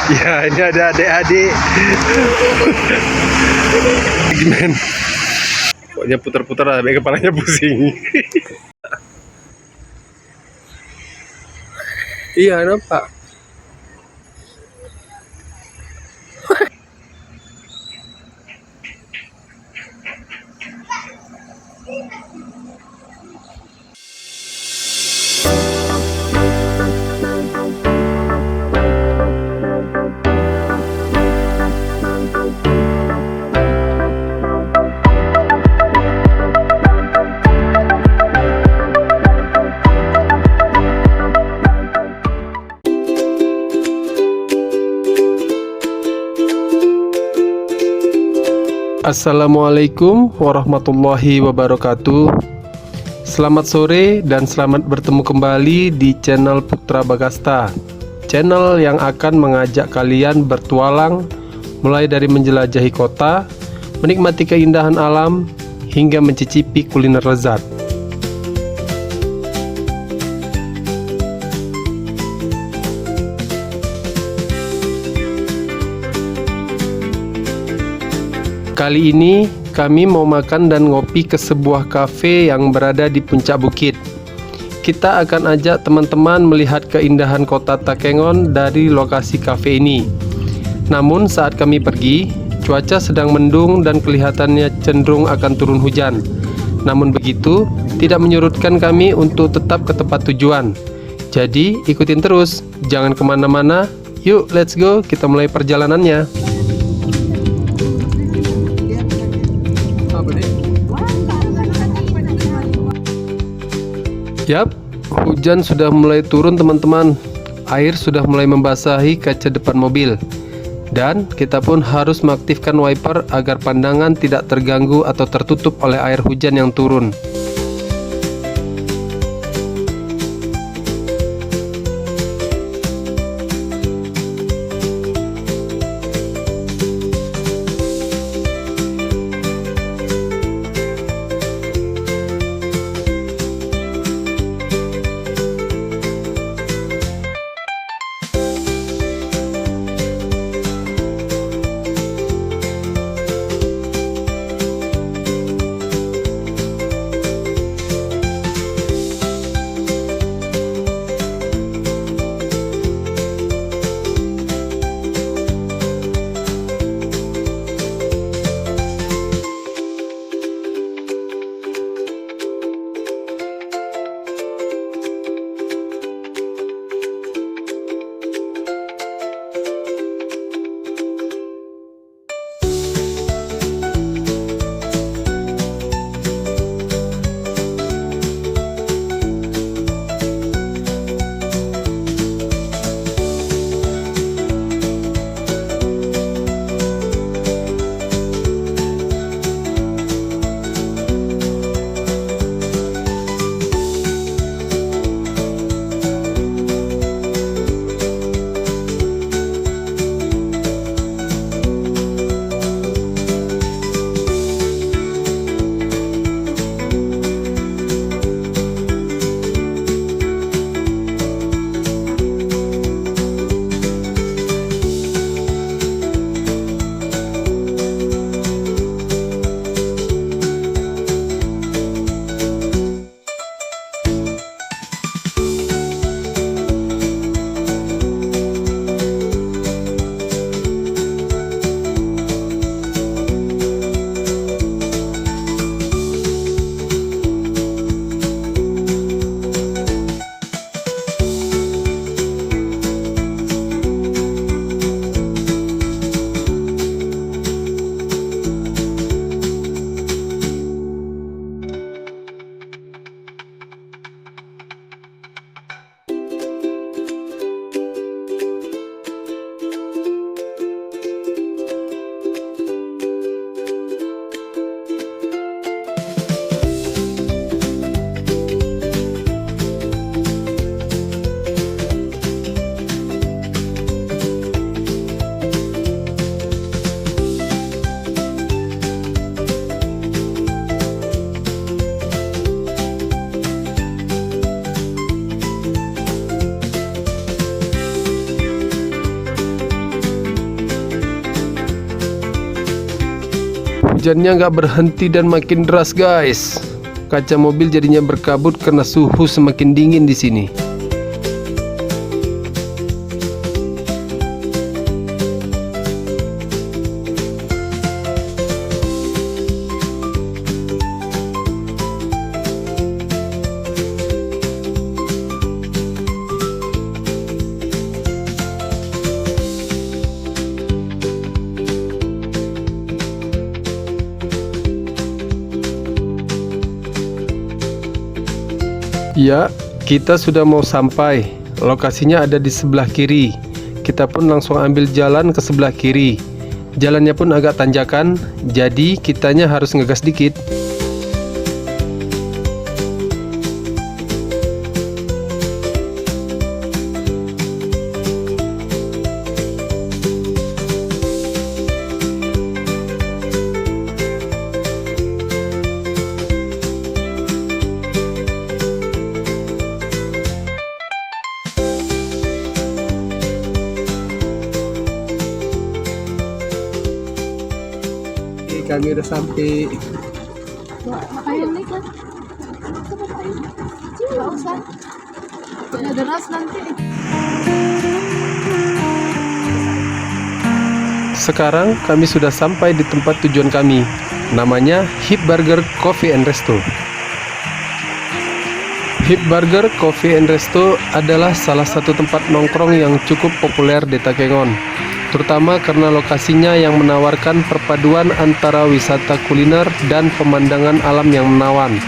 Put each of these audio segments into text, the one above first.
Ya, ini ada adik-adik. Gimana? Pokoknya putar-putar sampai kepalanya pusing. Iya, nampak. Assalamualaikum warahmatullahi wabarakatuh. Selamat sore dan selamat bertemu kembali di channel Putra Bagasta, channel yang akan mengajak kalian bertualang mulai dari menjelajahi kota, menikmati keindahan alam, hingga mencicipi kuliner lezat. Kali ini kami mau makan dan ngopi ke sebuah kafe yang berada di puncak bukit. Kita akan ajak teman-teman melihat keindahan kota Takengon dari lokasi kafe ini. Namun saat kami pergi, cuaca sedang mendung dan kelihatannya cenderung akan turun hujan. Namun begitu, tidak menyurutkan kami untuk tetap ke tempat tujuan. Jadi ikutin terus, jangan kemana-mana. Yuk, let's go, kita mulai perjalanannya. Yap, hujan sudah mulai turun teman-teman. Air sudah mulai membasahi kaca depan mobil. Dan kita pun harus mengaktifkan wiper agar pandangan tidak terganggu atau tertutup oleh air hujan yang turun. Hujannya nggak berhenti dan makin deras, guys. Kaca mobil jadinya berkabut karena suhu semakin dingin di sini. Ya, kita sudah mau sampai. Lokasinya ada di sebelah kiri. Kita pun langsung ambil jalan ke sebelah kiri. Jalannya pun agak tanjakan, jadi kitanya harus ngegas dikit. Kami udah sampai. Makanya nih kan. Nggak usah. Udah deras nanti. Sekarang kami sudah sampai di tempat tujuan kami. Namanya Hip Burger Coffee and Resto. Hip Burger Coffee and Resto adalah salah satu tempat nongkrong yang cukup populer di Takengon, terutama karena lokasinya yang menawarkan perpaduan antara wisata kuliner dan pemandangan alam yang menawan.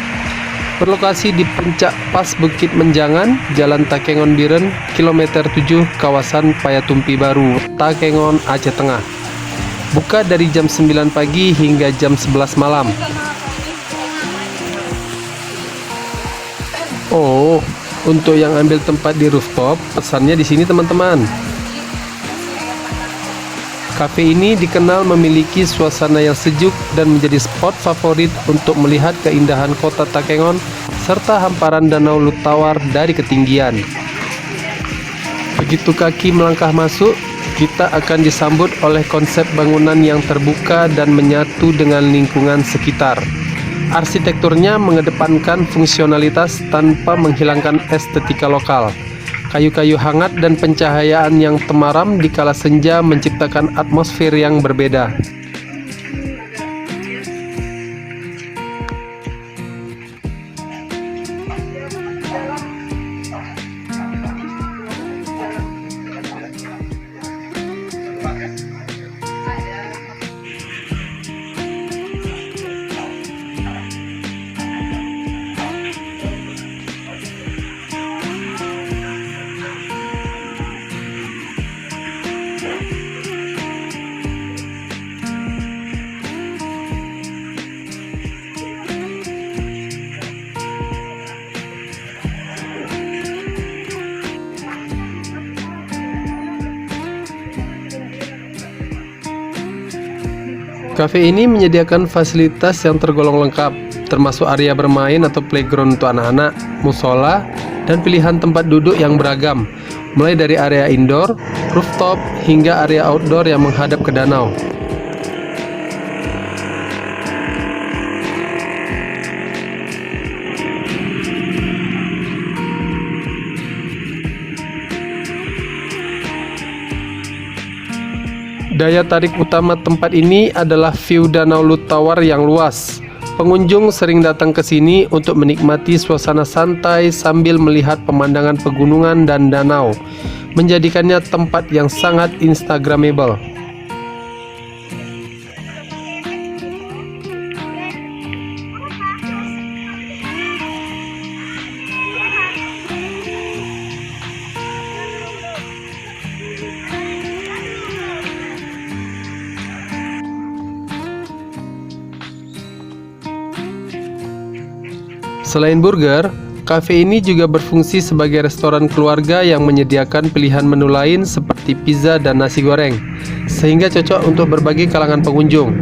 Berlokasi di puncak pas Bukit Menjangan, Jalan Takengon Biren, kilometer 7, kawasan Payatumpi Baru, Takengon, Aceh Tengah. Buka dari jam 9 pagi hingga jam 11 malam. Oh, untuk yang ambil tempat di rooftop, pesannya di sini teman-teman. Kafe ini dikenal memiliki suasana yang sejuk dan menjadi spot favorit untuk melihat keindahan kota Takengon serta hamparan Danau Lutawar dari ketinggian. Begitu kaki melangkah masuk, kita akan disambut oleh konsep bangunan yang terbuka dan menyatu dengan lingkungan sekitar. Arsitekturnya mengedepankan fungsionalitas tanpa menghilangkan estetika lokal. Kayu-kayu hangat dan pencahayaan yang temaram di kala senja menciptakan atmosfer yang berbeda. Kafe ini menyediakan fasilitas yang tergolong lengkap, termasuk area bermain atau playground untuk anak-anak, musola, dan pilihan tempat duduk yang beragam, mulai dari area indoor, rooftop, hingga area outdoor yang menghadap ke danau. Daya tarik utama tempat ini adalah view Danau Lutawar yang luas. Pengunjung sering datang ke sini untuk menikmati suasana santai sambil melihat pemandangan pegunungan dan danau, menjadikannya tempat yang sangat instagramable. Selain burger, kafe ini juga berfungsi sebagai restoran keluarga yang menyediakan pilihan menu lain seperti pizza dan nasi goreng, sehingga cocok untuk berbagai kalangan pengunjung.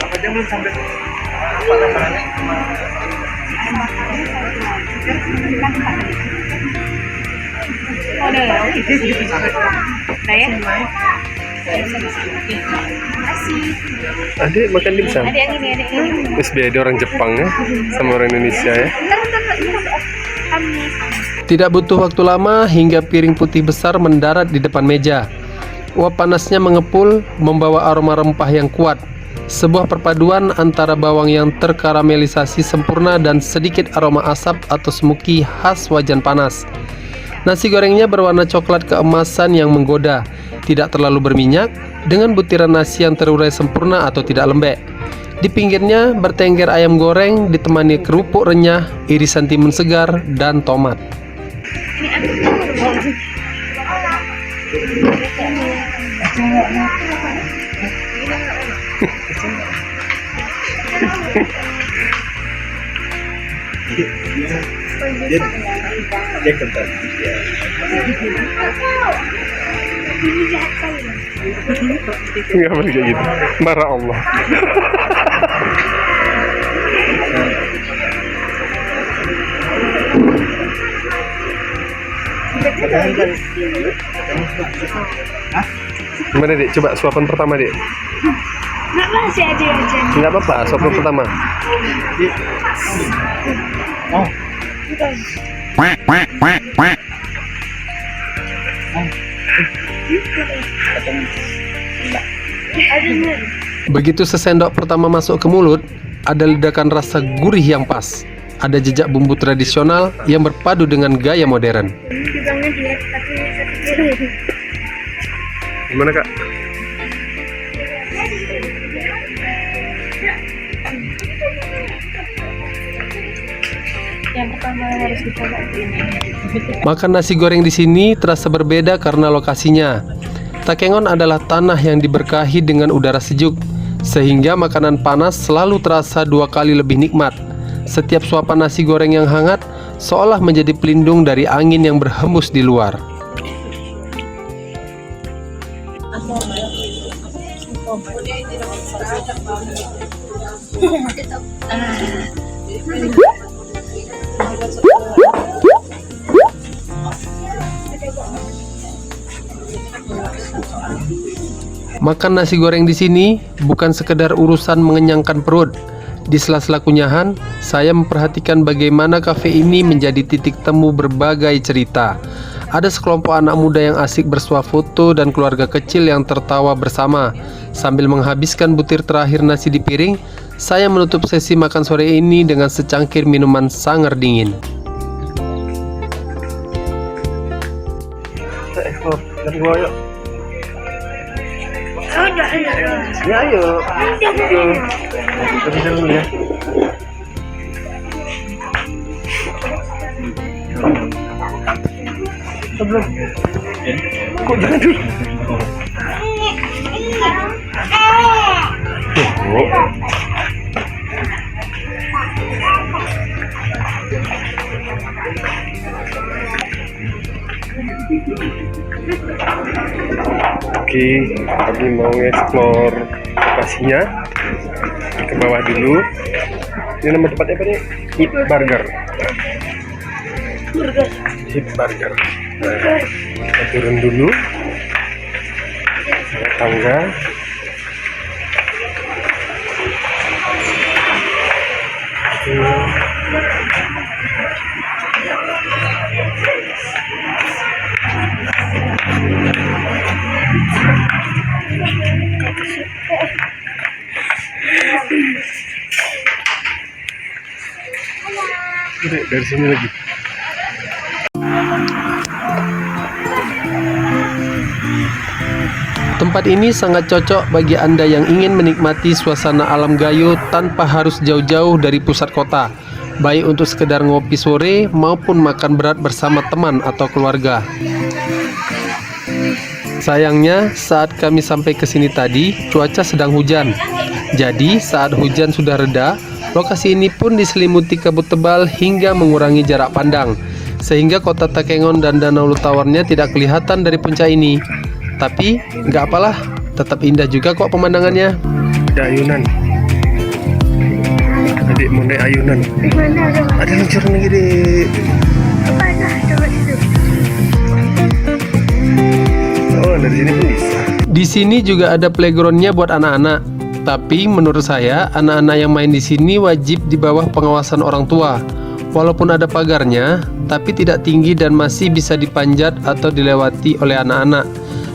Apa jam belum sampai? Oh, udah ya. Udah ya. Adik makan dimsum. Ada yang ini. Terus beda orang Jepang ya sama orang Indonesia ya. Tidak butuh waktu lama hingga piring putih besar mendarat di depan meja. Uap panasnya mengepul, membawa aroma rempah yang kuat. Sebuah perpaduan antara bawang yang terkaramelisasi sempurna dan sedikit aroma asap atau smoky khas wajan panas. Nasi gorengnya berwarna coklat keemasan yang menggoda, tidak terlalu berminyak, dengan butiran nasi yang terurai sempurna atau tidak lembek. Di pinggirnya bertengger ayam goreng ditemani kerupuk renyah, irisan timun segar, dan tomat. Dia kental. Nggak boleh kayak gitu, marah Allah. Gimana Dek? Coba suapan pertama Dek. Nggak masih aja. Nggak apa-apa, suapan pertama. Oh. Begitu sesendok pertama masuk ke mulut, ada ledakan rasa gurih yang pas. Ada jejak bumbu tradisional yang berpadu dengan gaya modern. Gimana Kak? Yang pertama harus dicoba ini. Makan nasi goreng di sini terasa berbeda karena lokasinya. Takengon adalah tanah yang diberkahi dengan udara sejuk, sehingga makanan panas selalu terasa 2 kali lebih nikmat. Setiap suapan nasi goreng yang hangat seolah menjadi pelindung dari angin yang berhembus di luar. Makan nasi goreng di sini bukan sekedar urusan mengenyangkan perut. Di sela-sela kunyahan, saya memperhatikan bagaimana kafe ini menjadi titik temu berbagai cerita. Ada sekelompok anak muda yang asik bersuah foto dan keluarga kecil yang tertawa bersama. Sambil menghabiskan butir terakhir nasi di piring, saya menutup sesi makan sore ini dengan secangkir minuman sangar dingin. Kita ekspor dan gua yuk. Ya ayo. Kita bisa dulu ya. Belum. Kok jangan dulu? Oke, kami mau explore lokasinya. Ke bawah dulu. Ini nama tempatnya apa nih? Hit Burger. Hit Burger. Nah, kita turun dulu. Ada tangga. Dari sini lagi. Tempat ini sangat cocok bagi Anda yang ingin menikmati suasana alam Gayo tanpa harus jauh-jauh dari pusat kota, baik untuk sekedar ngopi sore maupun makan berat bersama teman atau keluarga. Sayangnya, saat kami sampai ke sini tadi, cuaca sedang hujan. Jadi, saat hujan sudah reda, lokasi ini pun diselimuti kabut tebal hingga mengurangi jarak pandang. sehingga kota Takengon dan Danau Lutawarnya tidak kelihatan dari puncak ini. Tapi nggak apalah, tetap indah juga kok pemandangannya. Ada ayunan. Adik mau naik ayunan. Ada luncuran lagi dek. Oh, dari sini pun bisa. Di sini juga ada playgroundnya buat anak-anak. Tapi menurut saya, anak-anak yang main di sini wajib di bawah pengawasan orang tua. Walaupun ada pagarnya, tapi tidak tinggi dan masih bisa dipanjat atau dilewati oleh anak-anak.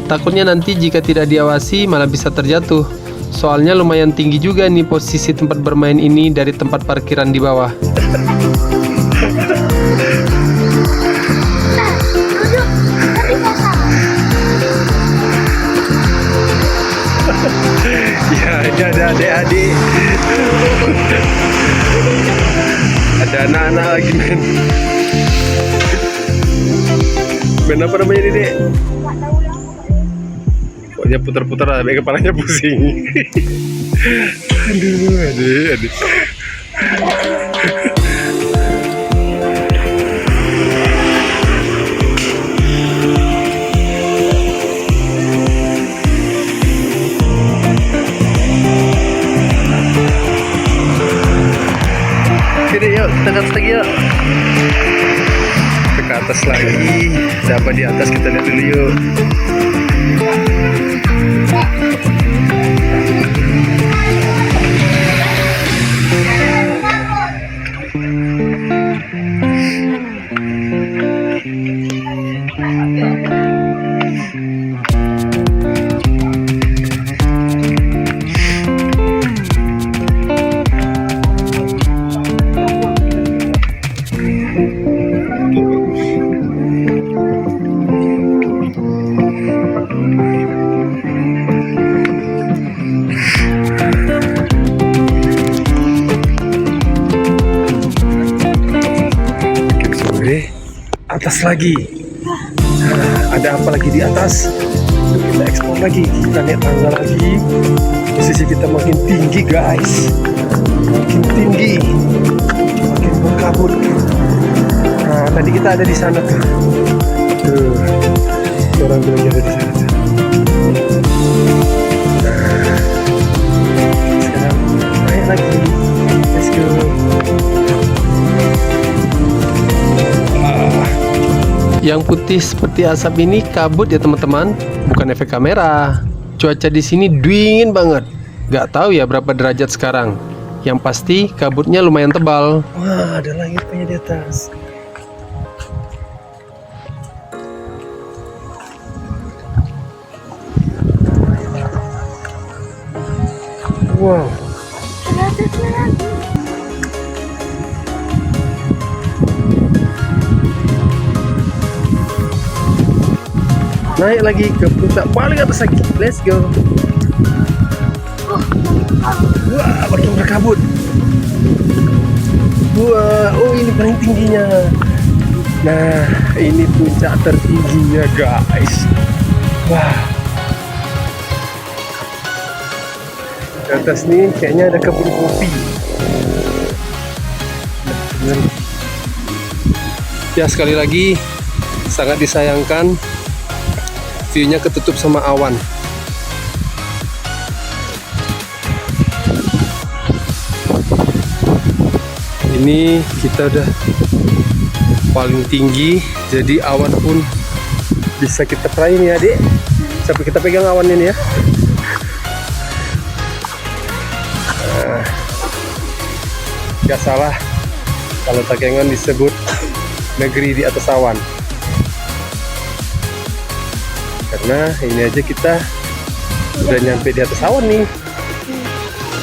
Takutnya nanti jika tidak diawasi malah bisa terjatuh. Soalnya lumayan tinggi juga nih posisi tempat bermain ini dari tempat parkiran di bawah. Ya, ada adik-adik. Ada anak-anak lagi main. Main apa namanya ini dek? Pokoknya putar-putar lah, kepalanya pusing. Aduh. Oke, yuk, kita ke atas lagi yuk. Kita ke atas lagi. Siapa di atas kita lihat dulu yuk. Atas lagi. Nah, ada apa lagi di atas? Yuk kita eksplor lagi. Kita naik tangga lagi. Posisi kita makin tinggi guys. Makin tinggi. Makin berkabut. Nah, tadi kita ada di sana tuh. Tuh. Orang bilang ada di sana tuh. Nah, sekarang naik lagi. Let's go. Yang putih seperti asap ini kabut ya teman-teman, bukan efek kamera. Cuaca di sini dingin banget. Gak tahu ya berapa derajat sekarang. Yang pasti kabutnya lumayan tebal. Wah, ada langit punya di atas. Wow. Naik lagi ke puncak paling atas lagi. Let's go. Wah, makin berkabut. Wah, oh ini paling tingginya. Nah, ini puncak tertingginya guys. Wah. Di atas nih kayaknya ada kebun kopi. Ya sekali lagi, sangat disayangkan view-nya ketutup sama awan. Ini kita udah paling tinggi, jadi awan pun bisa kita peraih nih adik. Sampai kita pegang awan ini ya. Nah, gak salah kalau Takengon disebut negeri di atas awan. Karena ini aja kita udah nyampe di atas awan nih.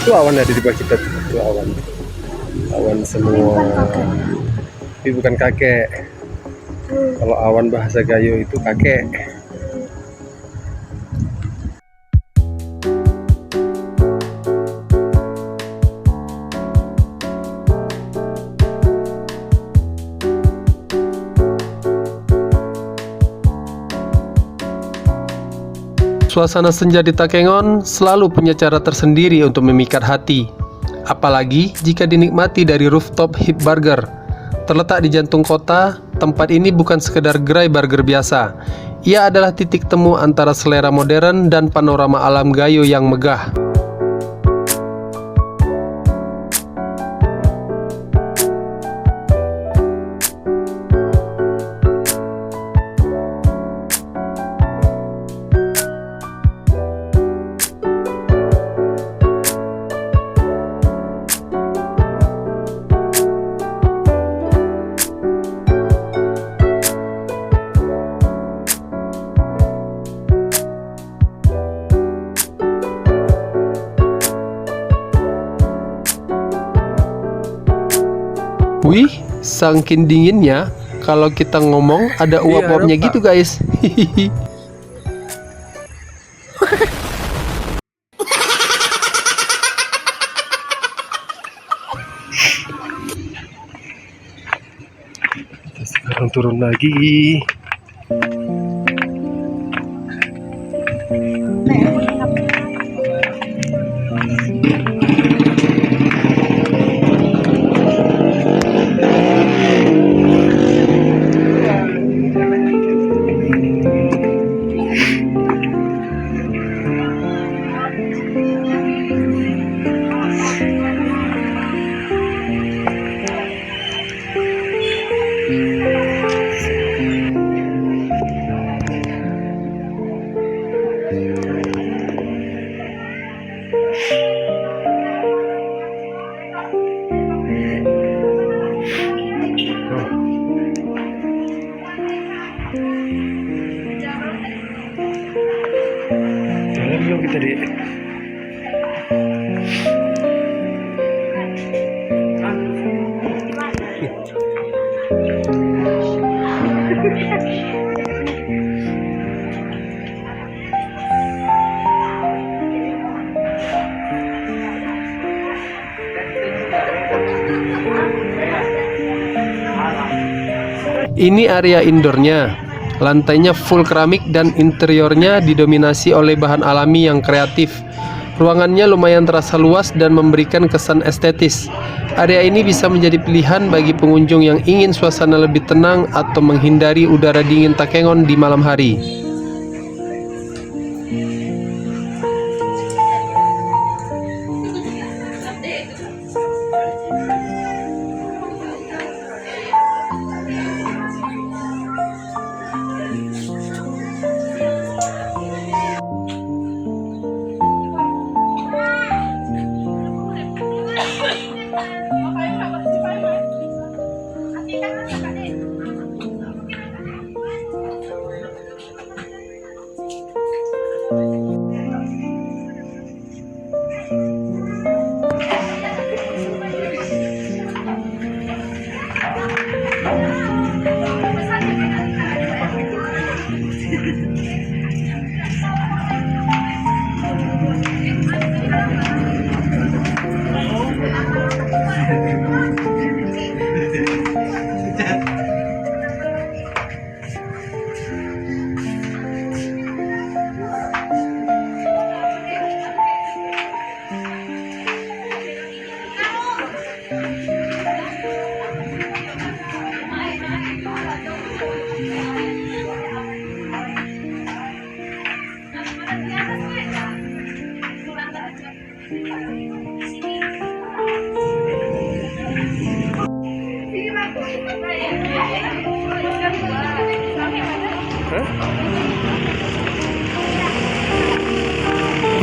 Itu awan ada di bawah kita tuh. Itu awan. Awan semua. Tapi bukan kakek. Kalau awan bahasa Gayo itu kakek. Suasana senja di Takengon selalu punya cara tersendiri untuk memikat hati. Apalagi jika dinikmati dari rooftop hip burger. Terletak di jantung kota, tempat ini bukan sekedar gerai burger biasa. Ia adalah titik temu antara selera modern dan panorama alam Gayo yang megah. Wih, saking dinginnya, kalau kita ngomong ada uap-uapnya gitu guys. Hihihi. Sekarang turun lagi. Jalan yuk kita dek. Ini area indoornya. Lantainya full keramik dan interiornya didominasi oleh bahan alami yang kreatif. Ruangannya lumayan terasa luas dan memberikan kesan estetis. Area ini bisa menjadi pilihan bagi pengunjung yang ingin suasana lebih tenang atau menghindari udara dingin Takengon di malam hari.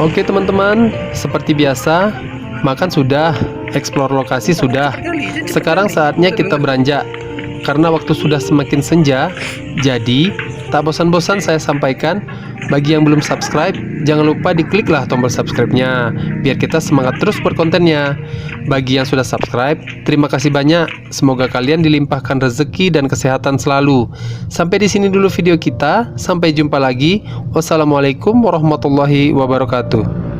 Oke teman-teman, seperti biasa, makan sudah, eksplor lokasi sudah. Sekarang saatnya kita beranjak. Karena waktu sudah semakin senja, jadi tak bosan-bosan saya sampaikan, bagi yang belum subscribe, jangan lupa dikliklah tombol subscribe-nya, biar kita semangat terus berkontennya. Bagi yang sudah subscribe, terima kasih banyak. Semoga kalian dilimpahkan rezeki dan kesehatan selalu. Sampai di sini dulu video kita. Sampai jumpa lagi. Wassalamualaikum warahmatullahi wabarakatuh.